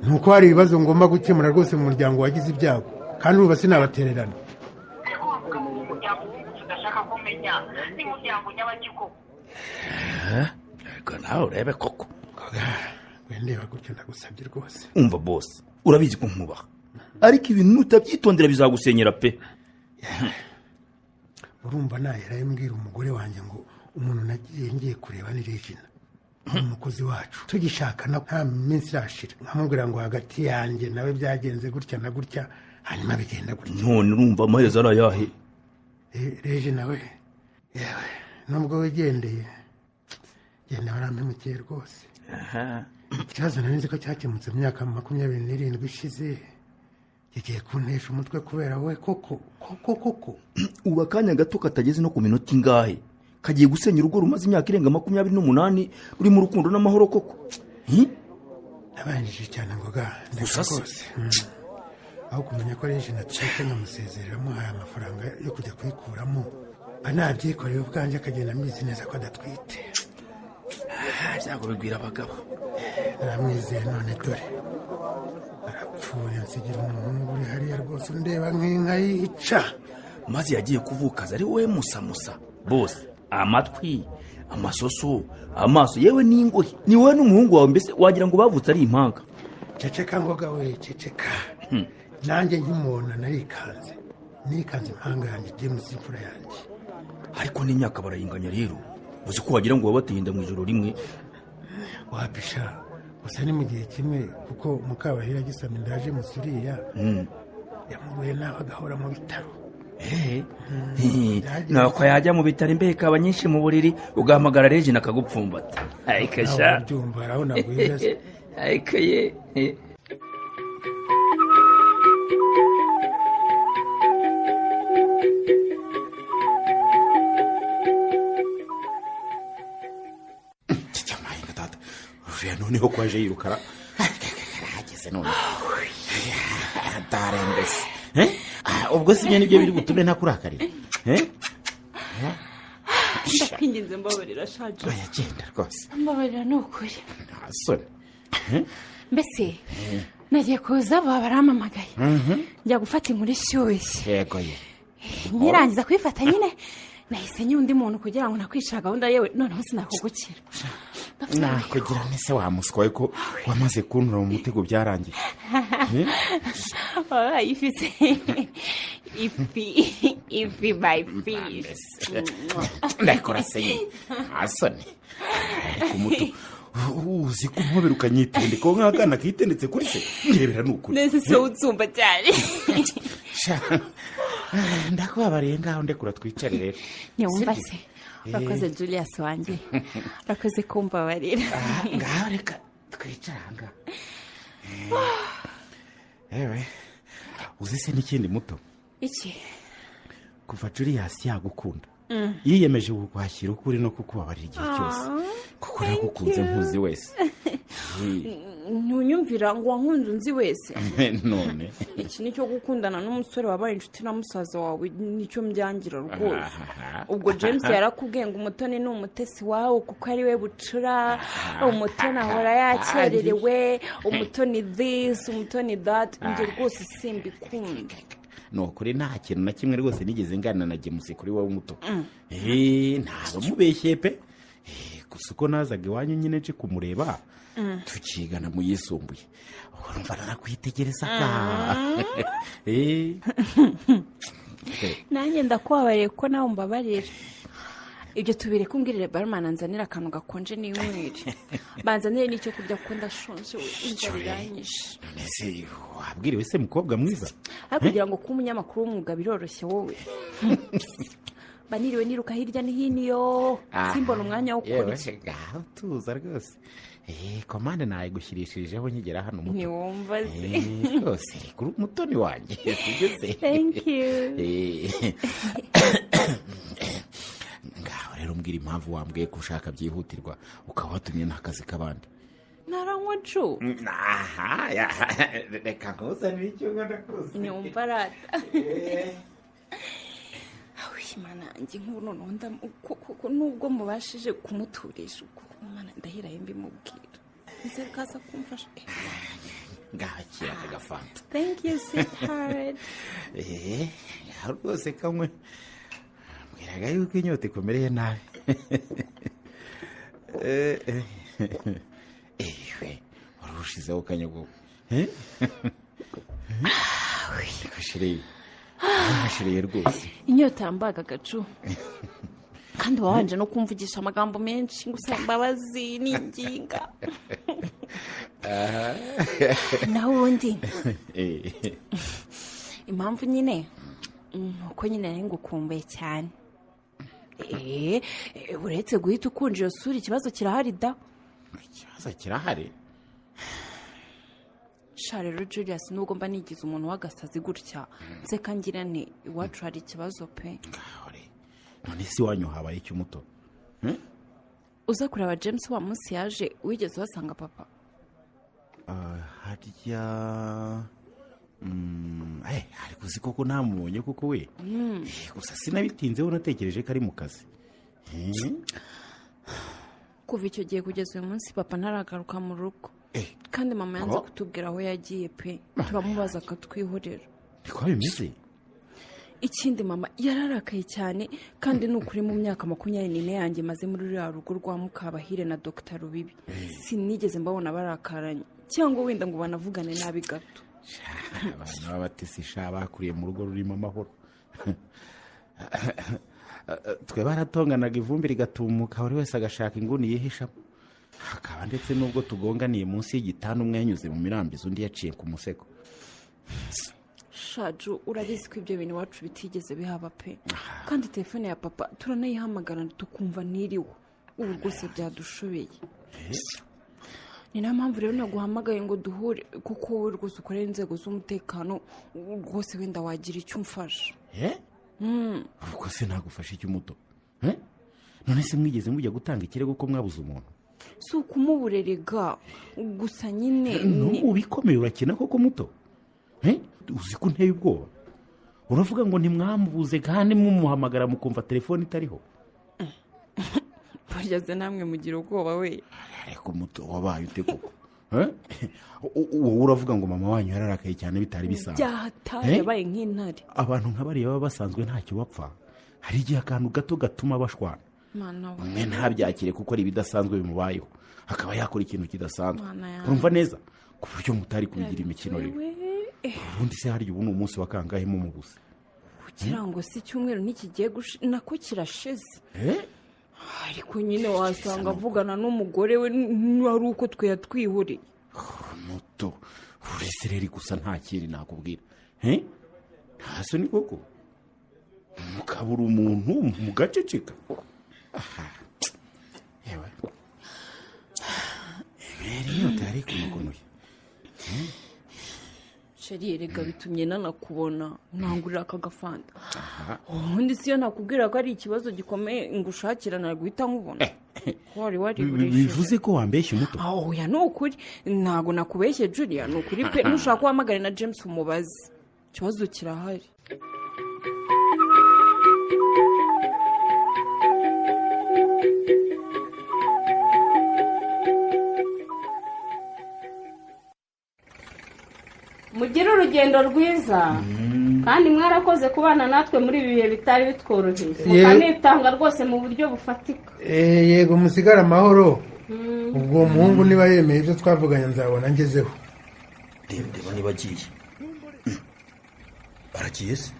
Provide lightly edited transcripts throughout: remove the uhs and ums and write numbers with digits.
nuko hari ibibazo ngomba gukemura rwose mu muryango wagize ibyago kandi ubu sinabatererana. Reka nawe urebe koko. Wendeba gutyo ndagusabye rwose. Umva boss, urabizi ko nkubaha. Ariko ibintu nutabyitondera bizagusenyera pe. Urumva nahera mbwira umugore wanjye ngo umuntu nagiye ngiye kureba ni Regina. Umukozi wacu tugishakana nta minsi yashira nkamubwira ngo hagati yanjye nawe byagenze gutya na gutya hanyuma bigenda gutya. None urumva amaherezo arayahe? Regina we yewe nubwo wigendeye genda warampemukiye rwose. Ikibazo nari ko cyakemutse mu myaka 27 ishize kigiye kuntesha umutwe kubera we koko. Uba kanya gato katageze no ku minota ingahe kagiye gusenya urugo rumaze imyaka irenga 28 ruri mu rukundo n'amahoro koko. Nabanjije cyane ngo ndeka rwose. Aho kumenya ko Regina atshaka nyamusezereramo aya mafaranga yo kujya kwikuramo banabyikoreye ubwanje akagenda ambizi neza ko adatwite. Byago bigwira abagabo. Naramwizeye none dore arapfuye nsigira umuntu uri hariya rwose ndeba nk'inka yica. Maze yagiye kuvukaza ari wowe musa boss, amatwi amasoso amaso yewe n'ingohi ni wowe n'umuhungu wawe mbese wagira ngo bavutse ari impanga. Ceceka ngoga we ceceka. Nanjye nkimubona nikanze impanga yanjye James imfura yanjye. Ariko n'imyaka barayinganya rero uzi ko wagira ngo wabatinda mu ijoro rimwe. Wapisha gusa ni mu gihe kimwe kuko Mukabahira gisama ndaje musuriya yamubuye nawe agahora mu bitaro. Nako yajya mu bitaro imbeka abanyinshi mu buriri ugahamagara Regina akagupfumbata. Ayikasha byumva arabona guheza. Ayikaye noneho kwaje yirukara hageze none darembese ubwo sinye nibyo biri gutume ntakurakarira ndakwinginze mbabarira shaje yagenda rwose mbabarira nukuri asore mbese nagiye kuza baramamagaye njya gufata inkuru ishyushye yego ye nyirangiza kwifata nyine nahise undi muntu kugira ngo nakwisha gahunda yewe noneho sinakugukira. Nakugira nese wamuswaye ko wamaze kuntura mu mutego byarangiye. Ifise ifi by fish. Ndakora se asone kumutu uzi ko nkoberuka nyitende ko nkagana kitendetse kuri se ngirebera nukuri nese so utsumba cyane. Ndakubabariye ngaho ndekura twicare rero. Nyumva se urakoze Julius wanjye urakoze kumbabarira. Ngaho reka twicaranga. Ewe uzi se n'ikindi muto iki kuva Julius yagukunda yiyemeje kukwakira ukuri no kukubabarira igihe cyose kuko nagukunze nkuzi wese. Ntunyumvira ngo wankunze unzi wese. None iki nicyo gukundana n'umusore wabaye inshuti na musaza wawe nicyo mbyangira rwose. Ubwo James yarakubwiye ngo umutoni ni umutesi wawe kuko ari we bucura umutoni ahora yakererewe umutoni this umutoni that nje rwose simbikunda. No kuri nta kintu na kimwe rwose nigeze ngana na James kuri wowe umuto. Ntabwo mubeshye pe. Gusa uko nazaga iwanyu nyine nje kumureba tukigana mu yisumbuye urumva narakwitegereza nanjye ndakubabariye ko nawe umbabarira. Ibyo tubire kumbwirire barman anzanira akantu gakonje n'inywere banzanire n'icyo kurya kuko ndashonje inzara iranyishe. Nese wabwiriwe se mukobwa mwiza kugira ngo kuba umunyamakuru w'umwuga biroroshye wowe. Baniriwe niruka hirya no hino simbona umwanya wo gukora iki. Gaho tuza rwose. Komande naye gushyirishirijeho nkigera hano muto. Ntiwumva se. Rwose kuri umutoni wanjye sibyo. Thank you. Ngaho rero mbwira impamvu wambwiye ko ushaka byihutirwa ukaba watumye n'akazi kabandi. Naranywa cu. Reka nkuzanire icyo ndakuzi. Nyumva rata. Mana ngi nk'ubu noneho nubwo mubashije kumuturisha Mana ndahira yembi mubwira. Nze kaza kumfasha. ngahakira akagafanta. thank you sweetheart. rwose kamwe mbwiraga yuko inyota ikomereye nabi. ewe wari ushizeho kanyago. Kashireye rwose. Inyota yambaga gacu. Kandi wabanje no kumvugisha amagambo menshi ngusaba imbabazi n'inginga. Naho undi. Impamvu nyine uko nyine nari ngukumbuye cyane. Uretse guhita ukunje iyo sura ikibazo kirahari da. Ikibazo kirahari? Rero Julius nubwo mba nigize umuntu w'agasazi gutya nseka ngira nti iwacu hari ikibazo pe. None si wanyu habaye icyo muto? Uza kureba James wa munsi yaje wigeze wasanga papa? Harya ariko uzi koko namubonye kuko we gusa sinabitinzeho natekereje ko ari mu kazi. Kuva icyo gihe kugeza uyu munsi papa ntaragaruka mu rugo. Kandi mama yanze kutubwira aho yagiye pe. Turamubaza akatwihorera. Niko bimeze? Ikindi mama yararakaye cyane kandi n'ukuri mu myaka 24 yanjye maze muri ruriya rugo rwa Mukabahire na Dr. Rubibi sinigeze mbabona barakaranye cyangwa wenda ngo banavugane nabi gato. Abana b'abatesisha bakuriye mu rugo rurimo amahoro. Twe baratonganaga ivumbi rigatumuka buri wese agashaka inguni yihisha. Hakaba ndetse nubwo tugonganiye munsi y'igitanda umwe yanyuze mu mirambizo undi yaciye ku musego. Shaju urabizi ko ibyo bintu wacu bitigeze bihaba pe. Kandi telefone ya papa turanayihamagara tukumva niriwe. Ubu rwose byadushobeye. Ni na mpamvu rero naguhamagaye ngo duhure kuko wowe rwose ukorera inzego z'umutekano rwose wenda wagira icyo umfasha. Ubwo se nagufasha icyo muto? None se mwigeze mujya gutanga ikirego ko mwabuze umuntu? Si ukumuburerega gusa nyine ubikomeye urakina koko muto. Uzi ko nteye ubwoba. Uravuga ngo ntimwamubuze kandi mumuhamagara mukumva telefone itariho. Buryaze namwe mugira ubwoba we. Ariko muto wabaye ute koko? Wowe uravuga ngo mama wanyu yararakaye cyane bitari bisanzwe. Byahataye yabaye nk'intare. Abantu nk'abari baba basanzwe ntacyo bapfa. Hari igihe akantu gato gatuma bashwana. Mana we. Mwe ntabyakire kuko ari bidasanzwe bimubayeho. Akaba yakora ikintu kidasanzwe. Urumva neza ku buryo mutari kubigira imikino rero. Ubundi se hari ubu n'umunsi wa kangahe mu mubuze? Kugira ngo si cyumweru n'ikigiye nako kirashize. Ariko nyine wasanga avugana n'umugore we ari uko twe yatwihuriye. Muto uretse rero gusa nta kindi nakubwira. Ntaso ni koko mukabura umuntu mu gaceceka. Yewe rero tari kumukonoye. Sheri rega bitumye nanakubona ntangurira akagafanta. Ubundi siyo nakubwira ko ari ikibazo gikomeye ngushakira na guhita nkubona. Wari bivuze ko wambeshye muto? Ya nukuri ntago nakubeshye Julia nukuri pe nushaka guhamagara na James umubazi. Ikibazo kirahari. Mugire urugendo rwiza kandi mwarakoze kubana natwe muri ibi bihe bitari bitworoheye mukanitanga rwose mu buryo bufatika. Yego musigara amahoro. Ubwo umuhungu niba yemeye ibyo twavuganye nzabona ngezeho. Reba niba agiye. Aragiye se?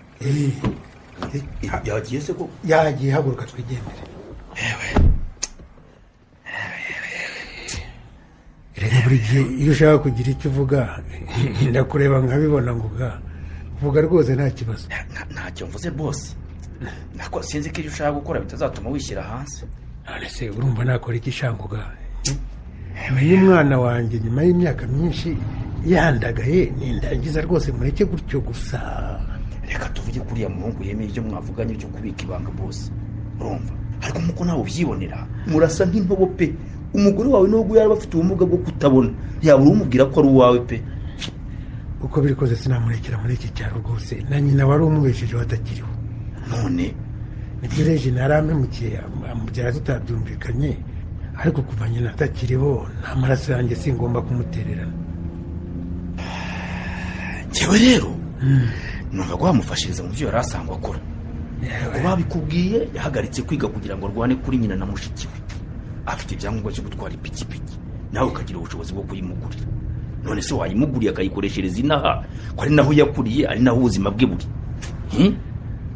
Yagiye se ko? Yagiye haguruka twigendere. Reka buri gihe iyo ushaka kugira icyo uvuga ndakureba nkabibona ngo vuga rwose nta kibazo. Ntacyo mvuze rwose. Nako sinzi ko iyo ushaka gukora bitazatuma wishyira hanze. None se urumva nakora iki shanguga? Uyu mwana wanjye nyuma y'imyaka myinshi yandagaye nindangiza rwose mureke gutyo gusa. Reka tuvuge kuri ya muhungu yemeye ibyo mwavuganye byo kubika ibanga bose. Urumva? Ariko muko nawe ubyibonera murasa nk'intobo pe. Umugore wawe nubwo yari bafite ubumuga bwo kutabona yabura umubwira ko ari uwawe pe. Uko birikoze sinamurekera muri iki cyaro rwose na nyina wari umubesheje watakiriho. None nibyireje naramemukiye amubyaza tutabyumvikanye ariko kuva nyina atakiriho nta maraso yanjye singomba kumutererana. yewe rero numva ko wamufashiriza mu byo yari asanzwe akora ko babikubwiye yahagaritse kwiga kugira ngo arwane kuri nyina na mushiki we afite ibyangombwa byo gutwara ipikipiki nawe ukagira ubushobozi bwo kuyimugurira none se wayimuguriye akayikoreshereza inaha ko ari naho yakuriye ari naho ubuzima bwe buri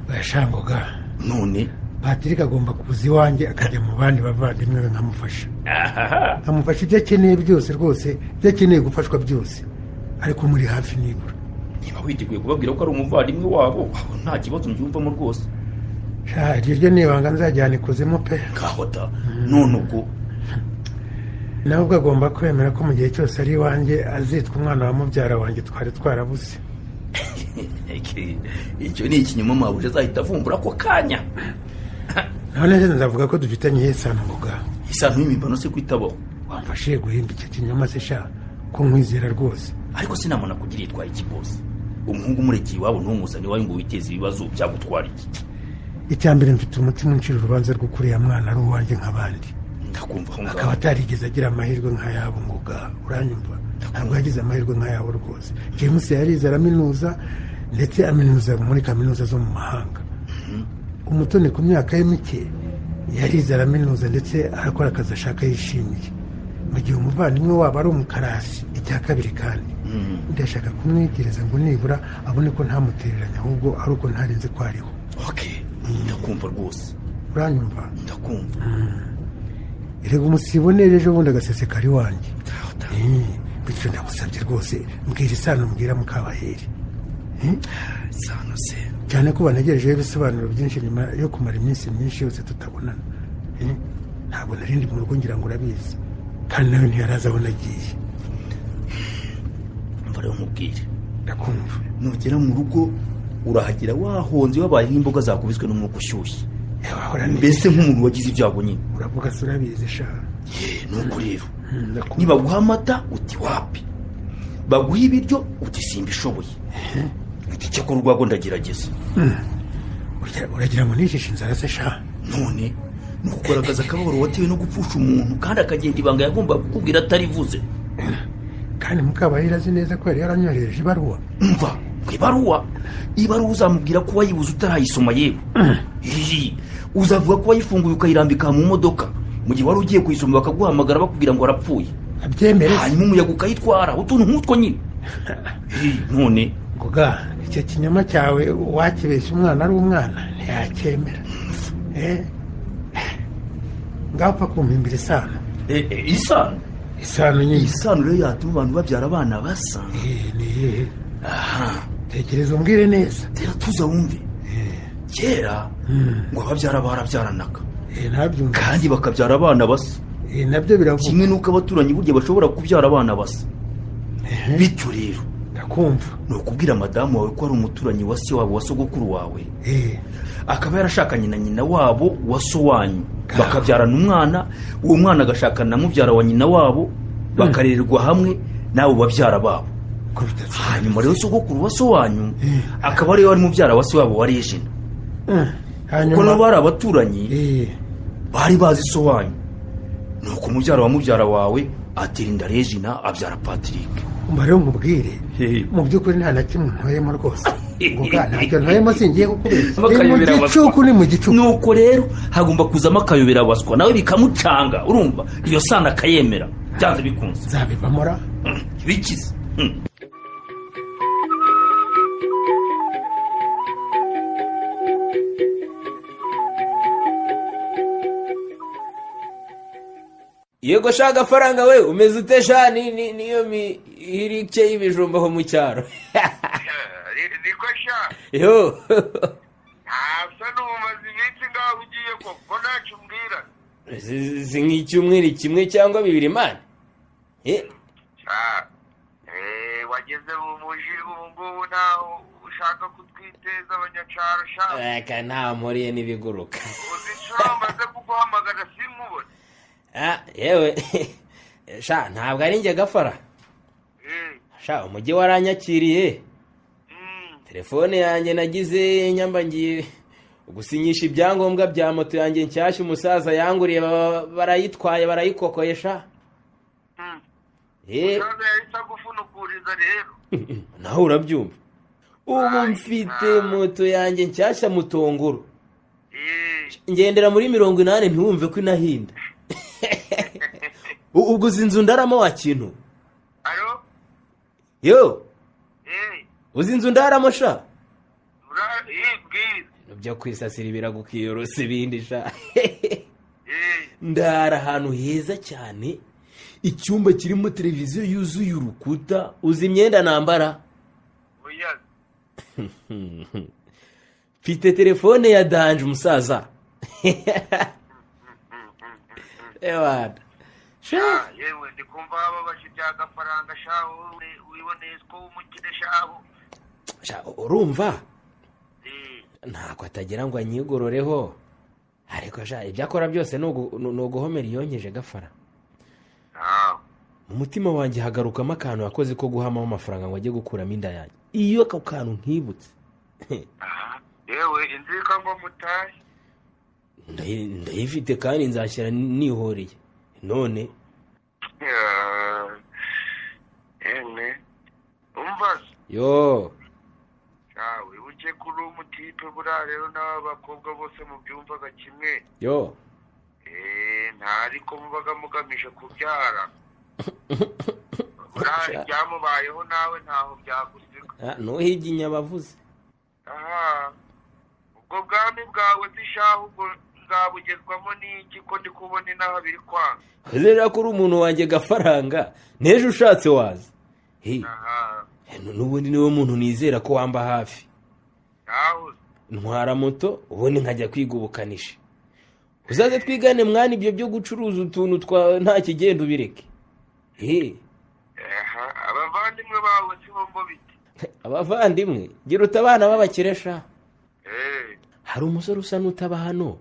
bayashangoga none Patrick agomba kuza iwanjye akajya mu bandi bavandimwe be nkamufasha nkamufasha ibyo akeneye byose rwose ibyo akeneye gufashwa byose ariko muri hafi nibura niba witeguye kubabwira ko ari umuvandimwe wabo nta kibazo mbyumvamo rwose iryo nibanga nzajyana ikuzimu pe kahota none ubwo nawe ubwo agomba kwemera ko mu gihe cyose ari iwanjye azitwa umwana wa mubyara wanjye twari twarabuze icyo ni ikinyoma mabuja azahita avumbura ako kanya none se nzavuga ko dufitanye isano ngoga isano y'imibano se kwitabaho wamfashije guhimba icyo kinyoma se sha ko nkwizera rwose ariko sinamona kugira yitwaye iki bose umuhungu umurekeye iwabo ntumuzane iwawe ngo witeze ibibazo byagutwara iki icya mbere mfite umutima uncira urubanza rwo kuriya mwana ari uwanjye nk'abandi ndakumva aho ngaho akaba atarigeze agira amahirwe nk'ayabo ngoga uranyumva ntabwo yagize amahirwe nk'ayabo rwose James yarize araminuza ndetse aminuza muri kaminuza zo mu mahanga umutoni ku myaka ye mike yarize araminuza ndetse arakora akazi ashaka yishimiye mu gihe umuvandimwe wabo ari umukarasi icya kabiri kandi ndashaka kumwigiriza ngo nibura abone ko ntamutereranya ahubwo ari uko ntarenze ko ariho ndakumva rwose uranyumva ndakumva erega umusibonere ejo bundi agasesekara iwanjye bityo ndagusabye rwose mbwira isano mbwira Mukabaheri isano se cyane ko banagejejeho ibisobanuro byinshi nyuma yo kumara iminsi myinshi yose tutabonana ntabwo narindi mu rugo ngira ngo urabizi kandi nawe ntiyaraza aho nagiye mva rero nkubwire ndakumva nugera mu rugo urahagera wahonze wabaye nk'imboga zakubiswe n'umwuka ushyushye mbese nk'umuntu wagize ibyago nyine uravuga se urabizi sha nuko rero nibaguha amata uti wapi baguha ibiryo uti simba ishoboye uti cyakora urwago ndagerageza uragira ngo nijishe inzara se sha none ni ukugaragaza akababaro watewe no gupfusha umuntu kandi akagenda ibanga yagomba kukubwira atarivuze kandi Mukabaheri azi neza ko yari yaranyohereje ibaruwa mva ku ibaruwa uzamubwira ko wayibuze utarayisoma yewe uzavuga ko wayifunguye ukayirambika mu modoka mu gihe wari ugiye kuyisoma bakaguhamagara bakubwira ngo arapfuye abyemere hanyuma umuyaga ukayitwara utuntu nk'utwo nyine none ngoga icyo kinyoma cyawe wakibeshya umwana ari umwana ntiyacyemera ngapfa kumpimbira isano isano nyine isano rero yatuma abantu babyara abana basa ni tekereza umbwire neza rero tuza wumve kera ngo ababyara barabyaranaga kandi bakabyara abana basa nabyo biravuga kimwe n'uko abaturanyi burya bashobora kubyara abana basa bityo rero ndakumva ni ukubwira madamu wawe ko ari umuturanyi wa se wabo wa sogokuru wawe akaba yarashakanye na nyina wabo wa so wanyu bakabyarana umwana uwo mwana agashakana na mubyara wa nyina wabo bakarererwa hamwe n'abo babyara babo hanyuma rero sogokuru wa so wanyu akaba ariwe wari mubyara wa se wabo wa Regina kuko nabo bari abaturanyi bari bazi so wanyu nuko umubyara wa mubyara wawe atera inda Regina abyara Patrick umva rero nkubwire mu by'ukuri nta na kimwe ntoyemo rwose ngoga ntacyo ntoyemo singiye kukubera ni mu gicuku nuko rero hagomba kuzamo akayobera baswa nawe bikamucanga urumva iyo sana akayemera byanze bikunze zabivamora bikize yego shaka agafaranga we umeze ute sha niyo mihirike y'ibijumba ho mu cyaro niko sha yo asa n'umaze iminsi ngaho ugiye ko ntacyo umbwira si nk'icyumweru kimwe cyangwa bibiri mani wageze mu muji ubu ngubu ntaho ushaka kutwiteza abanyacaro sha reka nta mpuriye n'ibiguruka uzi inshuro maze kuguhamagara simubone yewe sha ntabwo ari njye gafara sha umujyi waranyakiriye telefone yanjye nagize nyamba ngiye gusinyisha ibyangombwa bya moto yanjye nshyashya umusaza yanguriye barayitwaye barayikokoye sha umusaza yahise agufunukuriza rero. nawe urabyumva ubu mfite moto yanjye nshyashya mutongoro ngendera muri 80 ntiwumve ko inahinda ubwo uzi inzu ndaramo wa kintu alo yo uzi inzu ndaramo sha bwiza byo kwisasira ibiragukiyorosa ibindi sha ndara ahantu heza cyane icyumba kirimo televiziyo yuzuye urukuta uzi imyenda nambara oya mfite telefone ya danje umusaza ewana yewe ndi kumva babashe byagafaranga shaho wiboneye ko umukire shaho urumva ntabwo atagira ngo anyigororeho ariko sha ibyo akora byose ni uguhomera iyonkeje gafara mu mutima wanjye hagarukamo akantu yakoze ko guhamamo amafaranga ngo ajye gukuramo inda yanjye iyo ako kantu nkibutse yewe inzika ngo mutahe ndayifite kandi nzashyira nihoreye none umva yo wibuke kuri umutipe buriya rero n'abakobwa bose mubyumvaga kimwe yo ntariko mubaga mugamije kubyara buriya byamubayeho nawe ntaho byagusiga ntuhige inyabavuze ubwo bwami bwawe zishaho ubwo nzabugezwamo n'iki ko ndi kubona inaha biri kwanga rero ko uri umuntu wanjye gafaranga n'ejo ushatse waza n'ubundi niwe muntu nizera ko wamba hafi ntwara moto ubundi nkajya kwiga ubukanishi uzaze twigane mwana ibyo byo gucuruza utuntu twa nta kigenda ubireke abavandimwe bawe si bo bite abavandimwe gira uta abana b'abakiresha hari umusore usa n'utaba hano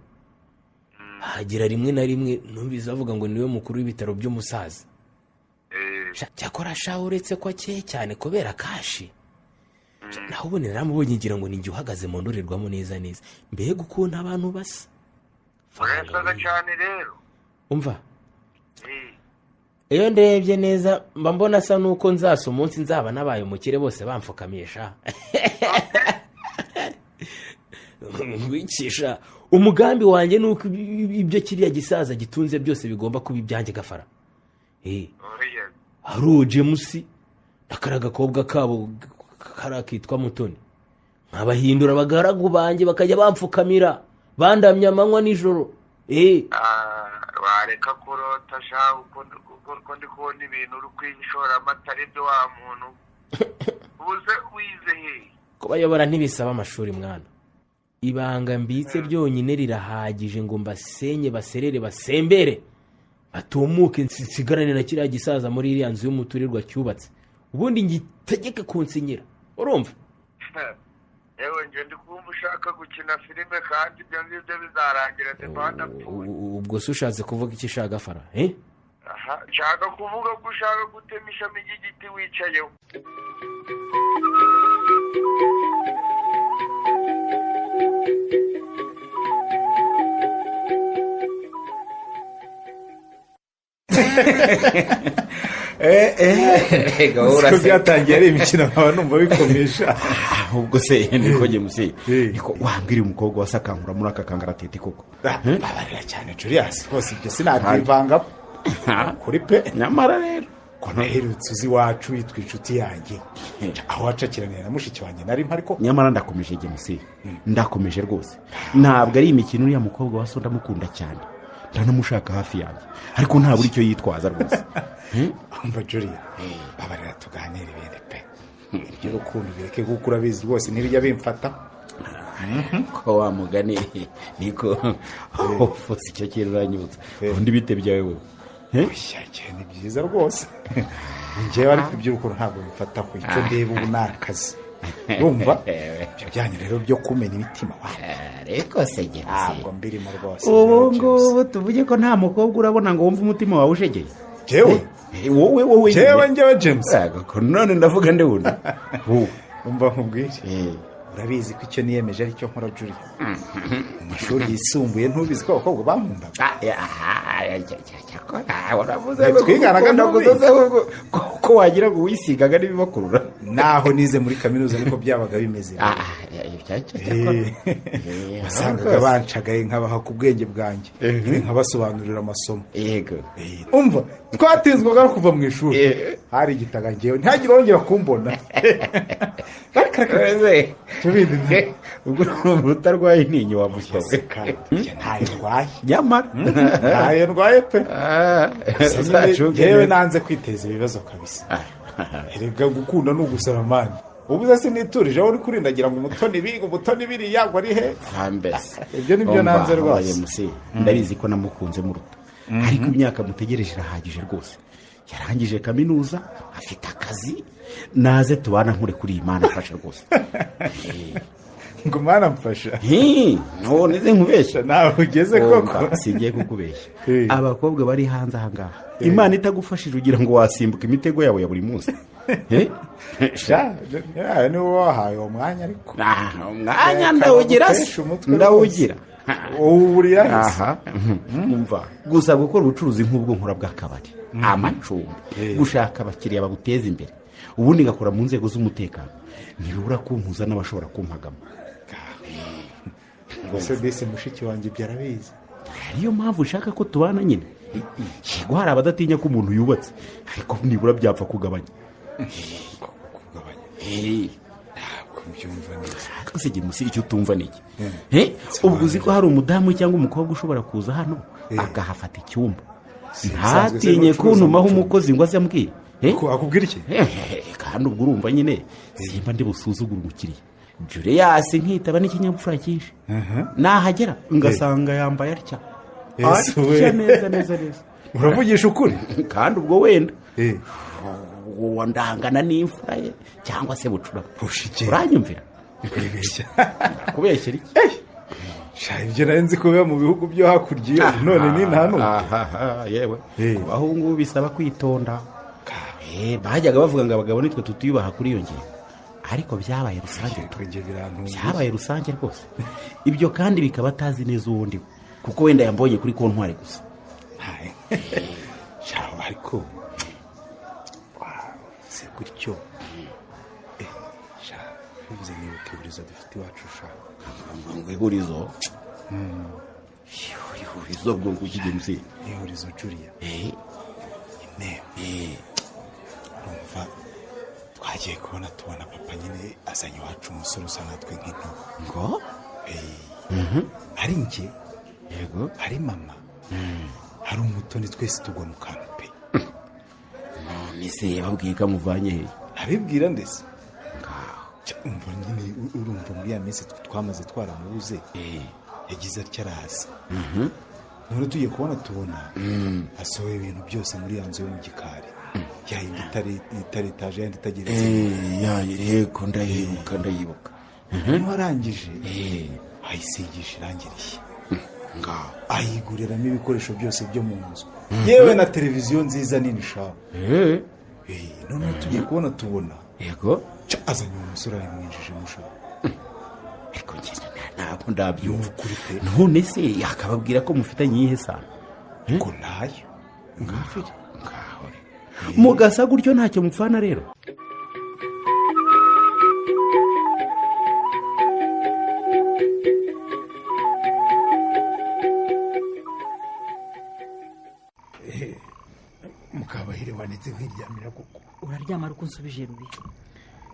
hagira rimwe na rimwe numvise avuga ngo niwe mukuru w'ibitaro by'umusaza cyakora shaho uretse ko akeye cyane kubera kashi naho ubundi naramubonye ngira ngo ninjye uhagaze mu ndorerwamo neza neza mbega ukuntu abantu basa urasaga cyane rero umva iyo ndebye neza mba mbona asa nuko nzasa umunsi nzaba nabaye umukire bose bamfukamiye sha ngwikisha umugambi wanjye nuko ibyo kiriya gisaza gitunze byose bigomba kuba ibyanjye gafara haruje musi nakara gakobwa kabo karakitwa Mutoni nkabahindura abagaragu banjye bakajya bamfukamira bandamya amanywa nijoro wareka kurota shaho uko ndi kubona ibintu uri kwishora amatara ibyo wa muntu ubuze wize he kubayobora ntibisaba amashuri mwana ibanga mbitse ryonyine rirahagije ngo mbasenye baserere basembere batumuke nsigarane na kiriya gisaza muri iriya nzu y'umuturirwa cyubatse ubundi ngitegeke kunsinyira urumva yewe nje ndi kumva ushaka gukina filime kandi ibyo ngibyo bizarangira ndebana pfuye ubwo se ushatse kuvuga iki shaka fara nshaka kuvuga ko ushaka gutema ishami ry'igiti wicayeho ko byatangiye ari imikino nkaba numva bikomeje ubwo se niko James niko wambwira umukobwa wasakankura muri aka kangaratete koko babarira cyane Julius hose ibyo sinakwivanga kuri pe nyamara rero ko naherutse uzi wacu witwa inshuti yanjye aho wacakiranira na mushiki wanjye nari mpari ko nyamara ndakomeje James ndakomeje rwose ntabwo ari imikino uriya mukobwa wase ndamukunda cyane ndanamushaka hafi yanjye ariko nta buri cyo yitwaza rwose umva Julia babarira tuganire ibindi pe ibyo rukundo bireke gukura bizi rwose ntibijya bimfata ko wamugane niko ofose icyo kiranyutse undi bite byawe wowe ni byiza rwose njyewe ariko iby'urukundo ntabwo bifata ku icyo ndeba ubu nakazi urumva ibyo byanyu rero byo kumena imitima ariko se James ntabwo mbirimo rwose ubu ngubu tuvuge ko nta mukobwa urabona ngo wumve umutima wawe ushegeye jewe wowe njyewe James none ndavuga nde wundi umva nkubwire urabizi ko icyo niyemeje ari cyo nkora Julia. Mu mashuri yisumbuye ntubizi ko abakobwa bankundaga. twiganaga ko wagira ngo wisigaga n'ibibakurura Naho nize muri kaminuza niko byabaga bimeze. Wasangaga bancagaye nkabaha ku bwenge bwanjye nkabasobanurira amasomo. yego Umva twatinzwaga no kuva mu ishuri hari igitaga ngewe ntihagire wongera kumbona. ubwo utarwaye intinyi wamushyase Ntayo ndwaye nyamara ntayo ndwaye pe. Ngewe nanze kwiteza ibibazo kabisa. Erega gukunda ni ugusaramani. Ubuze siniturije aho uri kurindagira ngo umutoni biriya ngo ari he. Ibyo nibyo nanze rwose. Ndabizi ko namukunze muruta ariko imyaka mutegereje irahagije rwose. Yarangije kaminuza afite akazi naze tubana nkure kuri iyi Mana afasha rwose. Ngo Mana mfasha. None ze nkubeshya nawe ugeze koko. Singiye kukubeshya. Abakobwa bari hanze aha ngaha Imana itagufashije ugira ngo wasimbuka imitego yawe ya buri munsi. Ni wowe wahaye uwo mwanya ariko. Umwanya ndawugira uburira umva gusa gukora ubucuruzi nk'ubwo nkora bw'akabari amacumbi gushaka abakiriya babuteza imbere ubundi ngakora mu nzego z'umutekano ntibura kumpuza n'abashobora kumpagamo. Gusa dese mushiki wanjye byarabizi. Ariyo mpamvu ushaka ko tubana nyine. Yego hari abadatinya ko umuntu yubatse ariko nibura byapfa kugabanya. Kubyumva neza. Twese musi icyo utumva niki. Ubwo uzi ko hari umudamu cyangwa umukobwa ushobora kuza hano agahafata icyumba. Ntatinye kuntumaho umukozi ngo azambwire. Akubwira iki? Kandi ubwo urumva nyine simba ndi busuzugura umukiriya. Julius nkitaba n'ikinyabupfura cyinshi. Nahagera ngasanga yambaye atya. Neza. Uravugisha ukuri? Kandi ubwo wenda ndangana n'imfura ye cyangwa se bucura. Uranyumvira? Kubeshyira iki? Ibyo narenze kuba mu bihugu byo hakurya none ni nta n'umwe. Yewe abahungu bisaba kwitonda. Bajyaga bavuga ngo abagabo nitwe tutuyubaha kuri iyo ngingo ariko byabaye rusange. Byabaye rusange rwose. Ibyo kandi bikaba atazi neza uwundi kuko wenda yambonye kuri kontwari gusa. Ariko se gutyo bivuze nibuka ihurizo dufite iwacu ihurizo ihurizo bwo kukigira musi ihurizo Julia urumva twagiye tubona papa nyine azanye iwacu umusore usa natwe nk'into ngo hari njye yego hari mama hari umutoni twese tugwa mu kantu pe. None se yababwiye ko amuvanye he? Abibwira ndetse umva nyine urumva muri ya minsi twamaze twaramubuze yagize atya araza none tugiye tubona asohoye ibintu byose muri ya nzu yo mu gikari yayindi itari etaje yandi itageretse yego ndayibuka niba arangije ayisigisha irangi rishya ayiguriramo ibikoresho byose byo mu nzu yewe na televiziyo nziza nini shaho none tugiye tubona yego azanye umusore yamwinjije mushaka ariko njye ntabwo ndabyumva none se yakababwira ko mufitanye iyihe sano ko ntayo ngafite mugasa gutyo ntacyo mupfana rero. Mukabahire wanitse nk'iryamira kuko uraryama ariko unsubije rubi.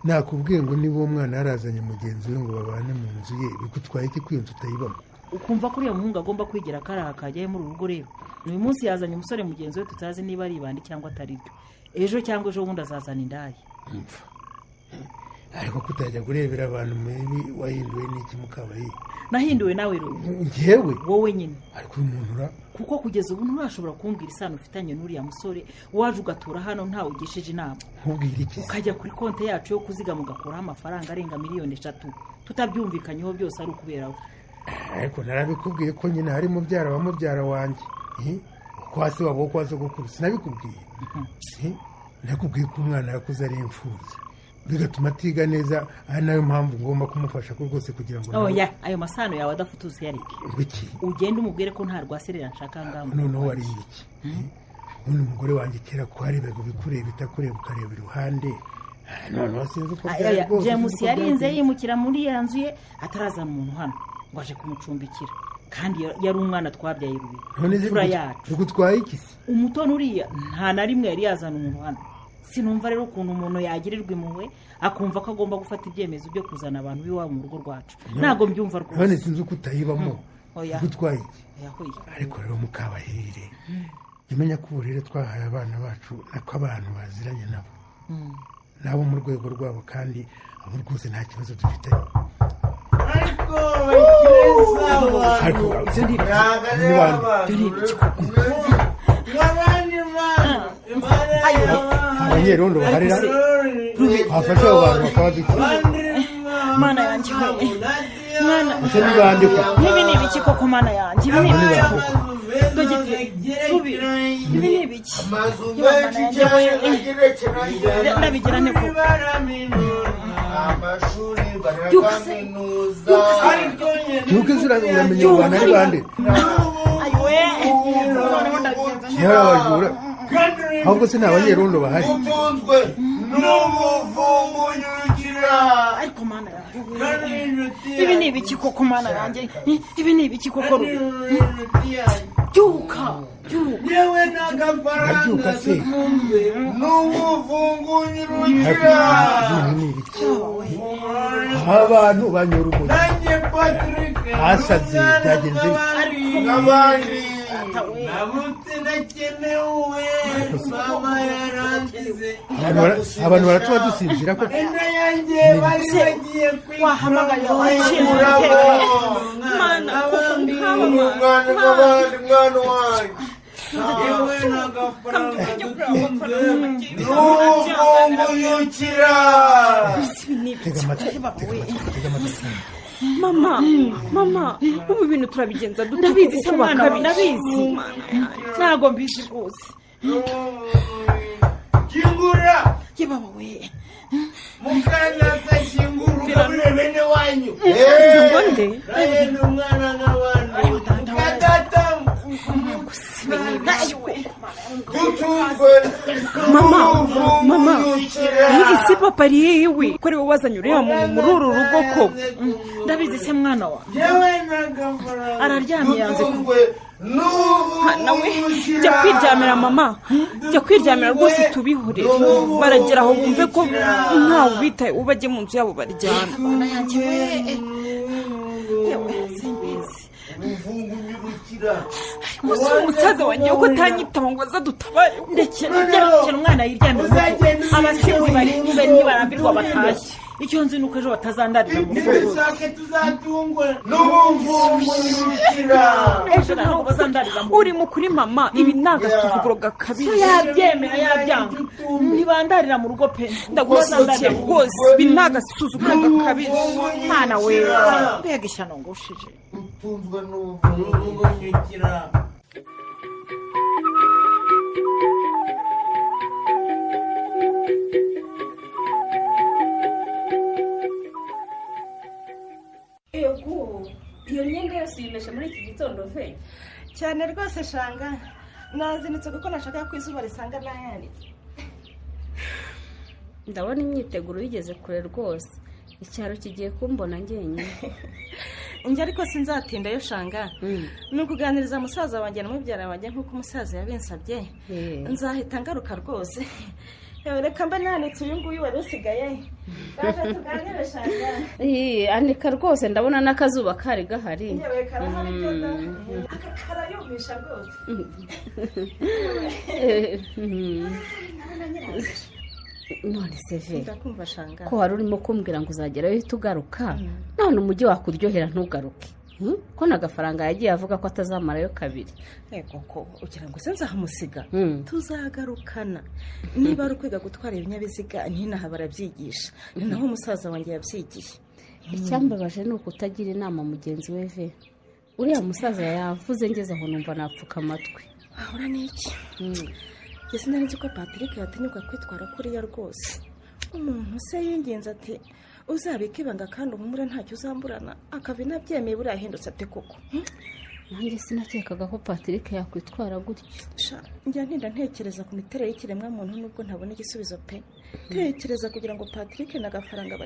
Nakubwiye ngo niba uwo mwana yarazanye mugenzi we ngo babane mu nzu ye bigutwaye iki kwiyunza utayibamo? Ukumva ko uriya muhungu agomba kwigira karaha kajyaye muri urugo rero. Uyu munsi yazanye umusore mugenzi we tutazi niba ari ibandi cyangwa atari byo. Ejo cyangwa ejo bundi azazana indaya. Ariko kutajya kurebera abantu mubi wahinduwe n'iki Mukabahire? Nahinduwe nawe rero. Njyewe wowe nyine. Ariko umuntu kuko kugeza ubu ntashobora kumbwira isano ufitanye n'uriya musore waje ugatura hano ntawe ugishije inama. Nkubwira iki? Ukajya kuri konti yacu yo kuzigama ugakuraho amafaranga arenga 3 miliyoni tutabyumvikanyeho byose ari ukubera we. Ariko narabikubwiye ko nyine hari mubyara wa mubyara wanjye kwase wabo kwazo gukuru sinabikubwiye. Nakubwiye ko umwana yakuze ari imfubyi. bigatuma atiga neza, ari nayo mpamvu ngomba kumufasha ko rwose kugira ngo oya ayo masano yawe adafutuze yarike iki ugende umubwire ko nta rwaserera nshaka ngamo noneho wari iki undi mugore wanjye kera ko harebaga bikureba bitakureba ukareba iruhande noneho sinzi uko byari rwose James yarinze yimukira muri ya nzu ye atarazana umuntu hano ngo aje kumucumbikira kandi yari umwana twabyaye rubi fura yacu gutwaye iki se umutoni uriya nta na rimwe yari yazana umuntu hano sinumva rero ukuntu umuntu yagirirwa impuhwe akumva ko agomba gufata ibyemezo byo kuzana abantu b'iwabo mu rugo rwacu ntabwo mbyumva rwose none sinzi uko utayibamo gutwaye iki ariko rero Mukabahire imenya ko ubu rero twahaye abana bacu nako abantu baziranye nabo nabo mu rwego rwabo kandi abo rwose nta kibazo dufite ariko bakireza abanyerondo baharira bafashe abo bantu bakaba duke mana yanjye mwana ese nibandika nibi ni ibiki koko mana yanjye ibi ni ibiki koko ibi ni ibiki ndabigira nte koko yuko uramenya abo bantu ari bande yarabajura ahubwo se nta banyerondo bahari ariko mana yanjye ibi ni ibiki koko mana yanjye ibi ni ibiki koko byuka yewe n'agafaranga se n'umufungunyirukira abantu banyura umugi nanjye Patrick hasaze byagenze n'abandi nabutse nakenewe mama yarangize abantu baratuma dusinzira ko enda yanjye bari bagiye wahamagaye kwikura mana abandi umwana n'abandi mwana wanjye yewe n'agafaranga dutunze n'umufungunyirukira tega amatwi mama ubu ibintu turabigenza ndabizi se mwana ndabizi ntabwo mbizi rwose kingura yebaba we mukanyasa kingura ukabure bene wanyu nde rayenda umwana n'abandi mukadatamu mama isi papa ari yewe ko ari wowe wazanye uriya muntu muri uru rugo ko ndabizi se mwana wa araryamye araryamye yanze nawe jya kwiryamira mama jya kwiryamira rwose tubihorere baragera aho bumve ko ntawe ubitaye uba ajye mu nzu yabo baryana gusa umusaza wanjye ko atanyitaba ngo aza dutabare ndekera umwana yiryamira abasinzi bari bube ntibarambirwa batashye icyo nzi nuko ejo batazandarira mu rugo rwose tuzatungwe n'ubuvungurukira ejo ntabwo bazandarira mu rugo uri mukuri mama ibi ni agasuzuguro gakabije yabyemera yabyanga ntibandarira mu rugo pe ndagushyigikiye rwose ibi ni agasuzuguro gakabije mwana we mbega ishyano ngushije utunzwe n'ubuvungurukira iyo myenda yose uyimeshe muri iki gitondo ve cyane rwose shanga nazinitse kuko nashaka ko izuba risanga n'ayandi ndabona imyiteguro yigeze kure rwose icyaro kigiye kumbona njyenyine njye ariko sinzatinda yo shanga ni ukuganiriza musaza wanjye na mubyara wanjye nk'uko umusaza yabinsabye nzahita ngaruka rwose reka mbe nanitse uyu nguyu wari usigaye baje tuganire shanga anika rwose ndabona n'akazuba kari gahari yewe karahari byoda aka karayumisha rwose none se ve ndakumva shanga ko wari urimo kumbwira ngo uzagerayo uhita ugaruka none umujyi wakuryohera ntugaruke ko n'agafaranga yagiye avuga ko atazamarayo kabiri koko ugira ngo se nzahamusiga tuzagarukana niba ari ukwiga gutwara ibinyabiziga n'inaha barabyigisha ni naho umusaza wanjye yabyigiye icyambabaje ni ukutagira inama mugenzi we ve uriya musaza yavuze ngeze aho numva napfuka amatwi ahora n'iki ese nari nzi ko Patrick yatinyuka kwitwara kuriya rwose umuntu se yingenzi ati uzabika ibanga kandi umumure ntacyo uzamburana akava inabyemeye buriya ahindutse ate koko. nanjye sinakekaga ko Patrick yakwitwara gutyo. njya ntinda ntekereza ku miterere y'ikiremwa muntu nubwo ntabona igisubizo pe. tekereza kugira ngo Patrick n'agafaranga